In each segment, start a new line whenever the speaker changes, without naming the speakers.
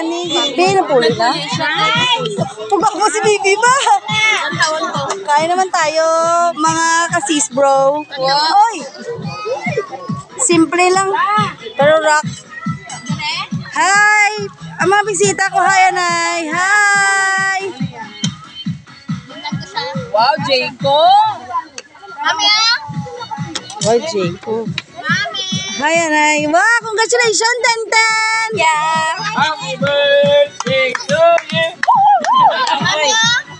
ani. Bibi, napuli na. Tubak mo si Bibi ba? Kaya naman tayo, mga kasis bro. Oy! Simple lang. Pero rock. Hi! Ang mga bisita ko, hi Anay. Hi!
Wow, Jayco!
Mami ah!
Wow, Jayco.
Mami!
Hi Anay. Wow, congratulations, Tantan!
Yeah!
Happy birthday to you!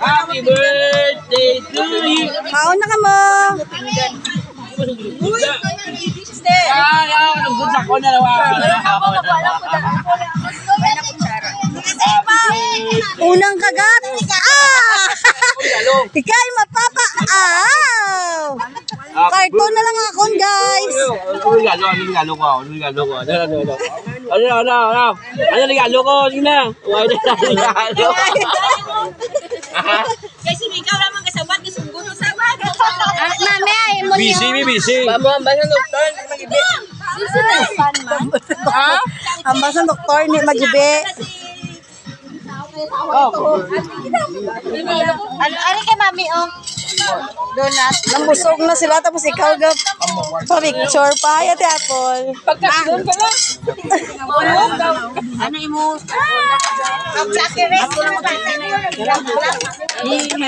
Happy birthday to you!
Kaon na ka mo.
Anong good luck ko na
Unang kagat. Ah! Ikay mapapa. Ah! Karton na lang akon, guys.
Ano regalo ko? Ano regalo ko? Sige na. Why na regalo?
Kasi ikaw naman kasabot, kasunggulo sabot. Mami ay mo niyo.
Busy. Bamba sa doktor.
Ambas ang doktor ni Magibe.
Ano kay mami oh? Donut.
Nambusog na sila tapos ikaw gap. Pa-picture pa. Hayate Apple.
Pagkakaroon ka lang.
Ano imo? Ang black rest ko na magkakaroon. Hindi,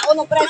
ako nung press.